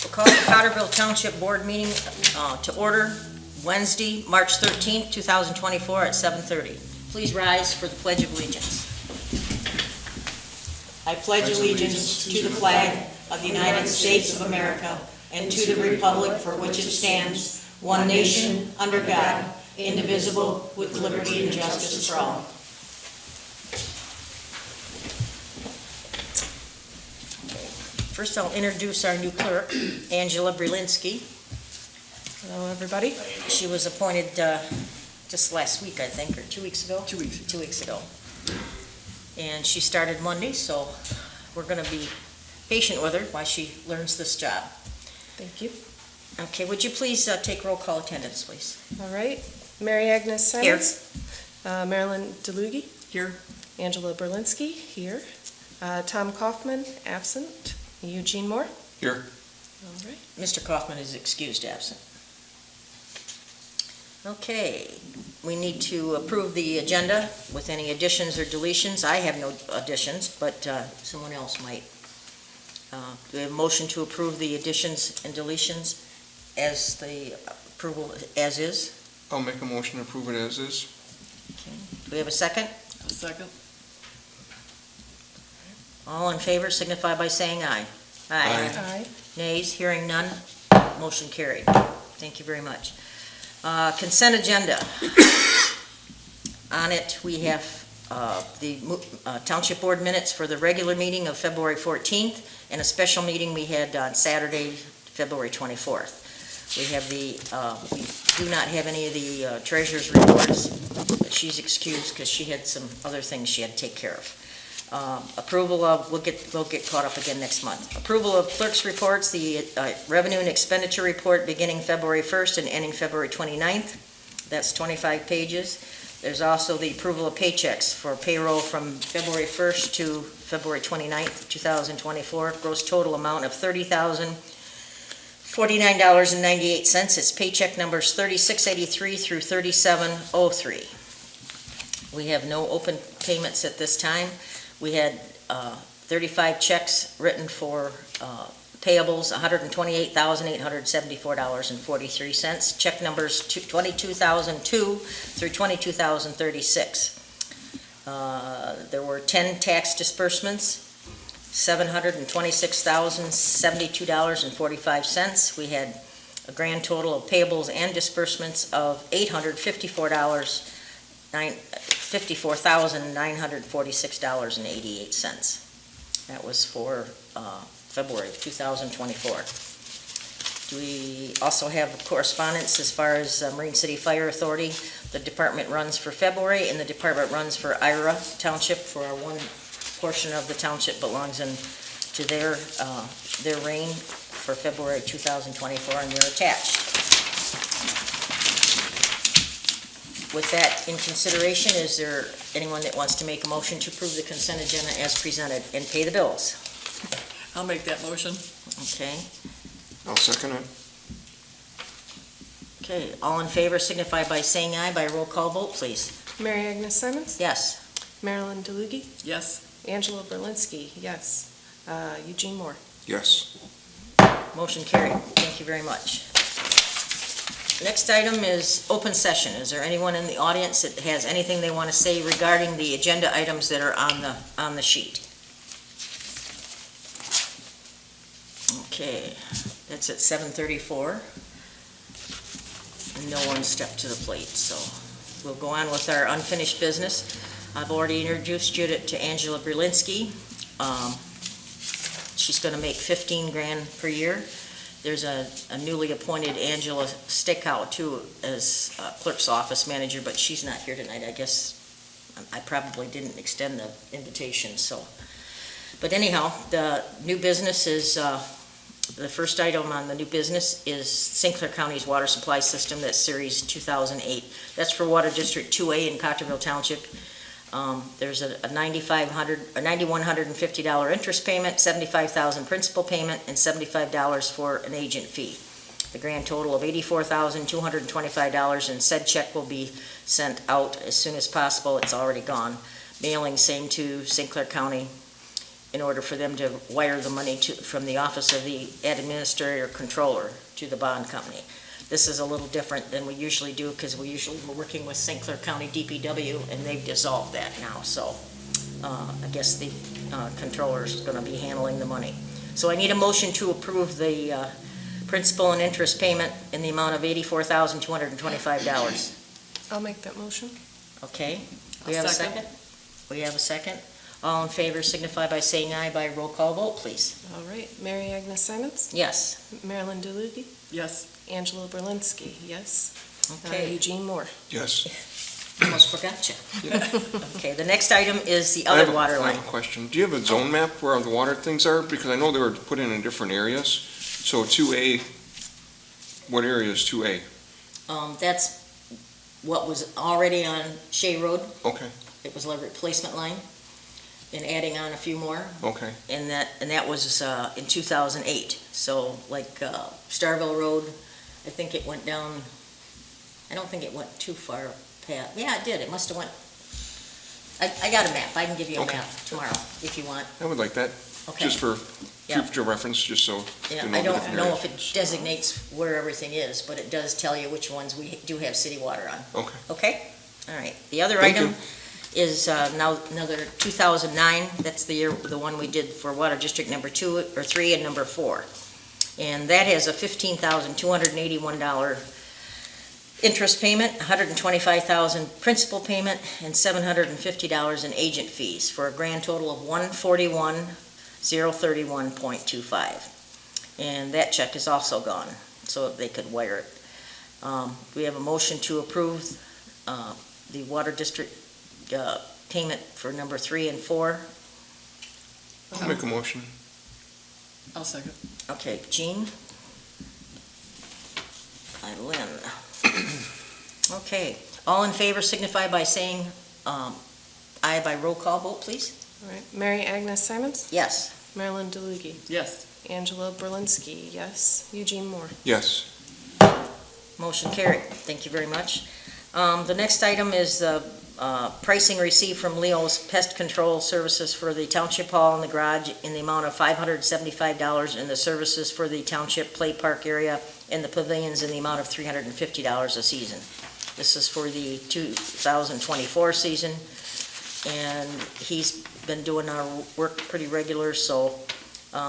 We'll call the Cottrellville Township Board meeting to order Wednesday, March 13th, 2024 at 7:30. Please rise for the Pledge of Allegiance. I pledge allegiance to the flag of the United States of America and to the republic for which it stands, one nation, under God, indivisible, with liberty and justice for all. First, I'll introduce our new clerk, Angela Brilinski. Hello, everybody. She was appointed just last week, I think, or 2 weeks ago? 2 weeks. 2 weeks ago. And she started Monday, so we're going to be patient with her while she learns this job. Thank you. Okay, would you please take roll call attendance, please? All right. Mary Agnes Simons. Marilyn DeLugie. Here. Angela Berlinski. Here. Tom Kaufman, absent. Eugene Moore. Here. All right. Mr. Kaufman is excused absent. Okay, we need to approve the agenda with any additions or deletions. I have no additions, but someone else might. Do we have a motion to approve the additions and deletions as the approval as is? I'll make a motion to approve it as is. Okay. Do we have a second? A second. All in favor signify by saying aye. Aye. Nays, hearing none, motion carried. Thank you very much. Consent agenda. On it, we have the Township Board minutes for the regular meeting of February 14th and a special meeting we had on Saturday, February 24th. We have we do not have any of the treasurer's reports, but she's excused because she had some other things she had to take care of. Approval of, we'll get caught up again next month. Approval of clerk's reports, the revenue and expenditure report beginning February 1st and ending February 29th. That's 25 pages. There's also the approval of paychecks for payroll from February 1st to February 29th, 2024. Gross total amount of $30,049.98. It's paycheck numbers 3683 through 3703. We have no open payments at this time. We had 35 checks written for payables, $128,874.43. Check numbers 22,002 through 22,036. There were 10 tax disbursements, $726,072.45. We had a grand total of payables and disbursements of $54,946.88. That was for February of 2024. We also have correspondence as far as Marine City Fire Authority. The department runs for February, and the department runs for Ira Township. For our one portion of the township belongs to their reign for February 2024, and they're attached. With that in consideration, is there anyone that wants to make a motion to approve the consent agenda as presented and pay the bills? I'll make that motion. Okay. I'll second it. Okay, all in favor signify by saying aye by roll call vote, please. Mary Agnes Simons. Yes. Marilyn DeLugie. Yes. Angela Berlinski. Yes. Eugene Moore. Yes. Motion carried. Thank you very much. Next item is open session. Is there anyone in the audience that has anything they want to say regarding the agenda items that are on the sheet? Okay, that's at 7:34. No one stepped to the plate, so we'll go on with our unfinished business. I've already introduced you to Angela Brilinski. She's going to make $15,000 per year. There's a newly appointed Angela Stickout too as clerk's office manager, but she's not here tonight. I guess I probably didn't extend the invitation. So, but anyhow, the new business is the first item on the new business is St. Clair County's water supply system. That's Series 2008. That's for Water District 2A in Cottrellville Township. There's a $9,150 interest payment, $75,000 principal payment, and $75 for an agent fee. The grand total of $84,225, and said check will be sent out as soon as possible. It's already gone. Mailing same to St. Clair County, in order for them to wire the money from the office of the administrator controller to the bond company. This is a little different than we usually do, because we're working with St. Clair County DPW, and they've dissolved that now, so I guess the controller's gonna be handling the money. So I need a motion to approve the principal and interest payment in the amount of $84,225. I'll make that motion. Okay, I'll we have a second. second? We have a second. All in favor signify by saying aye by roll call vote, please. All right, Mary Agnes Simons, Yes, Marilyn DeLugy, Yes. Angela Berlinski, yes. okay. Eugene Moore. Yes. Almost forgot you. Okay, the next item is the I other have a- water I line. have a question. Do you have a zone map where the water things are? Because I know they were put in different areas. So 2A, what area is 2A? That's what was already on Shea Road. Okay, It was a replacement line, and adding on a few more, okay, and that was in 2008. So like Starville Road, I think it went down, I don't think it went too far past, yeah, it did, it must have went, I got a map, I can give you a Okay. map tomorrow if you want. I would like that, Okay. just for Yeah. future reference, just so. Yeah, to I the don't different know areas. if it designates where everything is, but it does tell you which ones we do have city water on. Okay. Okay? All right. The other Thank item you. is now another 2009. That's the year, the one we did for Water District number 2 or 3 and number 4. And that has a $15,281 interest payment, $125,000 principal payment, and $750 in agent fees, for a grand total of $141,031.25. And that check is also gone, so they could wire it. We have a motion to approve the Water District payment for number 3 and 4. I'll make a motion. I'll second. Okay, Jean? Lynn. Okay, all in favor signify by saying aye by roll call vote, please. All right, Mary Agnes Simons, Yes. Marilyn DeLugy, Yes. Angela Berlinski, yes. Eugene Moore. Yes. Motion carried. Thank you very much. The next item is the pricing received from Leo's Pest Control Services for the Township Hall and the garage in the amount of $575, and the services for the Township Play Park area and the pavilions in the amount of $350 a season. This is for the 2024 season, and he's been doing our work pretty regular, so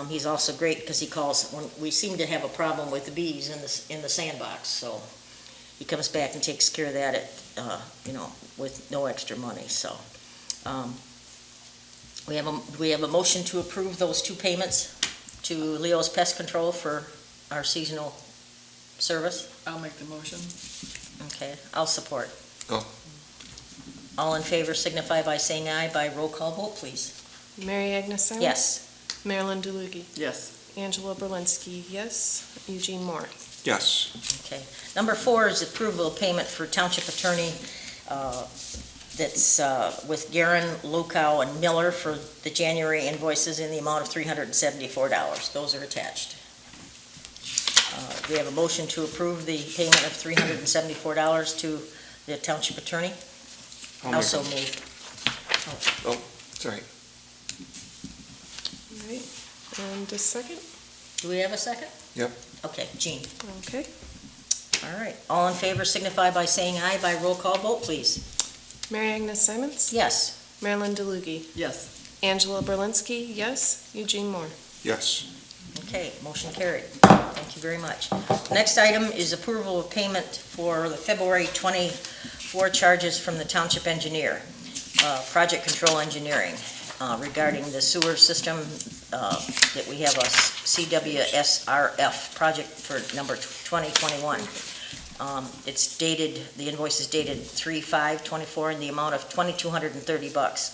he's also great because he calls when we seem to have a problem with the bees in the sandbox, so he comes back and takes care of that with no extra money, so. We have a motion to approve those two payments to Leo's Pest Control for our seasonal service. I'll make the motion. Okay, I'll support. Oh. All in favor signify by saying aye by roll call vote, please. Mary Agnes Simons? Yes. Marilyn DeLugy, Yes. Angela Berlinski, yes. Eugene Moore. Yes. Okay. Number 4 is approval of payment for township attorney that's with Guerin, Lukow, and Miller for the January invoices in the amount of $374. Those are attached. We have a motion to approve the payment of $374 to the township attorney. Also moved. Sorry. All right, and a second? Do we have a second? Yep. Okay, Jean. Okay. All right. All in favor signify by saying aye by roll call vote, please. Mary Agnes Simons? Yes. Marilyn DeLugy, Yes. Angela Berlinski, yes. Eugene Moore. Yes. Okay, motion carried. Thank you very much. Next item is approval of payment for the February 24 charges from the township engineer, project control engineering, regarding the sewer system that we have a CWSRF project for number 2021. It's dated, the invoice is dated 3/5/24 in the amount of $2,230.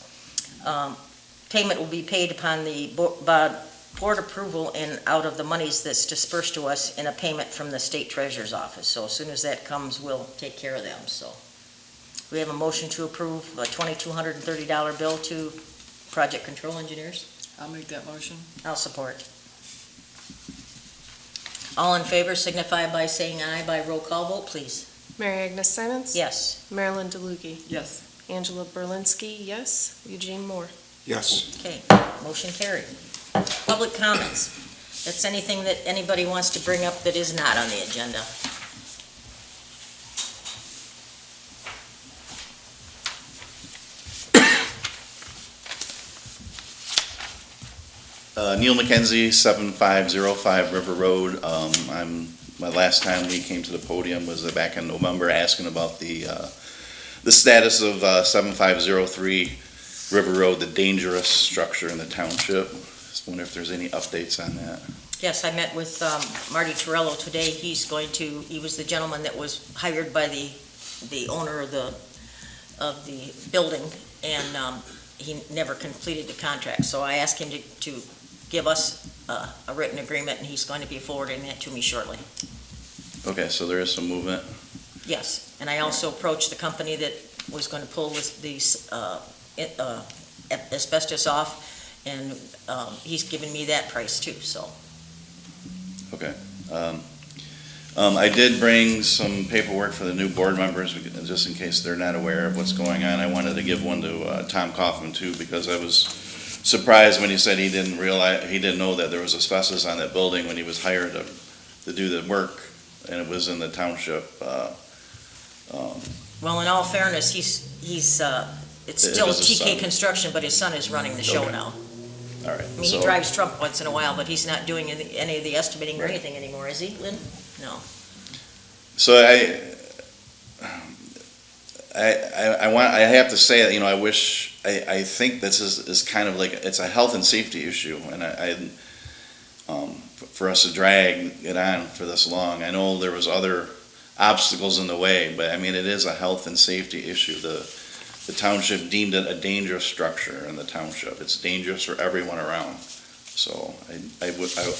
Payment will be paid upon the board approval and out of the monies that's dispersed to us in a payment from the state treasurer's office. So as soon as that comes, we'll take care of them, so. We have a motion to approve a $2,230 bill to project control engineers. I'll make that motion. I'll support. All in favor signify by saying aye by roll call vote, please. Mary Agnes Simons? Yes. Marilyn DeLugy, Yes. Angela Berlinski, yes. Eugene Moore. Yes. Okay. Motion carried. Public comments. That's anything that anybody wants to bring up that is not on the agenda. Neil McKenzie, 7505 River Road. My last time we came to the podium was back in November asking about the status of 7503 River Road, the dangerous structure in the township. Just wonder if there's any updates on that. Yes, I met with Marty Torello today. He was the gentleman that was hired by the owner of the building, and he never completed the contract. So I asked him to give us a written agreement, and he's going to be forwarding that to me shortly. Okay, so there is some movement. Yes, and I also approached the company that was going to pull these asbestos off, and he's given me that price too, so. Okay. I did bring some paperwork for the new board members, just in case they're not aware of what's going on. I wanted to give one to Tom Kaufman too, because I was surprised when he said he didn't know that there was asbestos on that building when he was hired to do the work, and it was in the township. Well, in all fairness, it's still was his TK son. Construction, but his son is running the show Okay. now. All right. I mean, he so- drives Trump once in a while, but he's not doing any of the estimating or anything anymore, is he, Lynn? No. So I have to say that, I think this is kind of like, it's a health and safety issue, and for us to drag it on for this long. I know there was other obstacles in the way, but I mean, it is a health and safety issue. The township deemed it a dangerous structure in the township. It's dangerous for everyone around. So I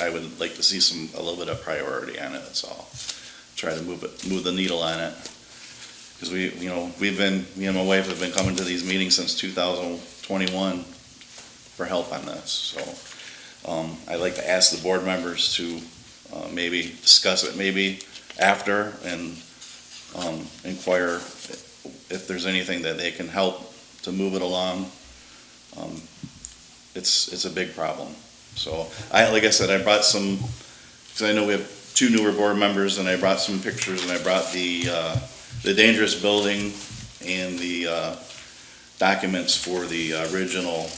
would like to see a little bit of priority on it, that's all. Try to move the needle on it. Because me and my wife have been coming to these meetings since 2021 for help on this. So I'd like to ask the board members to maybe discuss it maybe after and inquire if there's anything that they can help to move it along. It's a big problem. So like I said, I brought some, because I know we have 2 newer board members, and I brought some pictures, and I brought the dangerous building and the documents for the original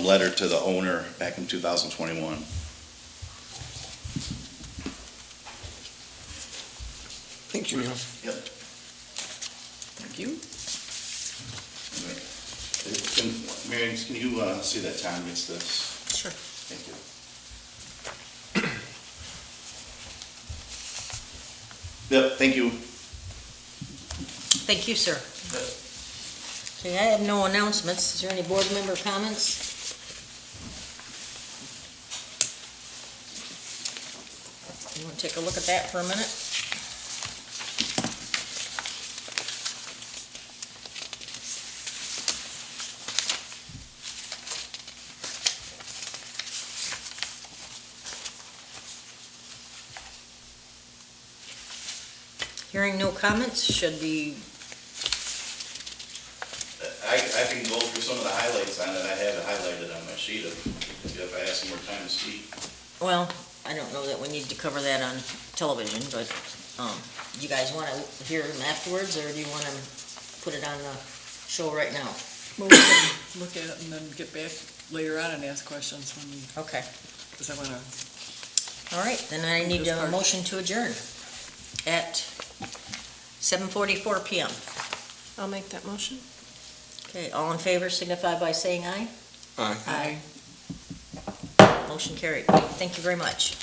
letter to the owner back in 2021. Thank you, Neil. Yep. Thank you. Mary, can you see that Tom gets this? Sure. Thank you. Yep, thank you. Thank you, sir. Okay, I have no announcements. Is there any board member comments? You want to take a look at that for a minute? Hearing no comments, should be, I can go through some of the highlights on it. I have it highlighted on my sheet if I have some more time to speak. well, I don't know that we need to cover that on television, but do you guys want to hear them afterwards, or do you want to put it on the show right now? Well, we can look at it and then get back later on and ask questions when we, Okay, because I want to, all right, then I need This a part. motion to adjourn at 7:44 PM. I'll make that motion. Okay, all in favor signify by saying aye. Aye. Motion carried. Thank you very much.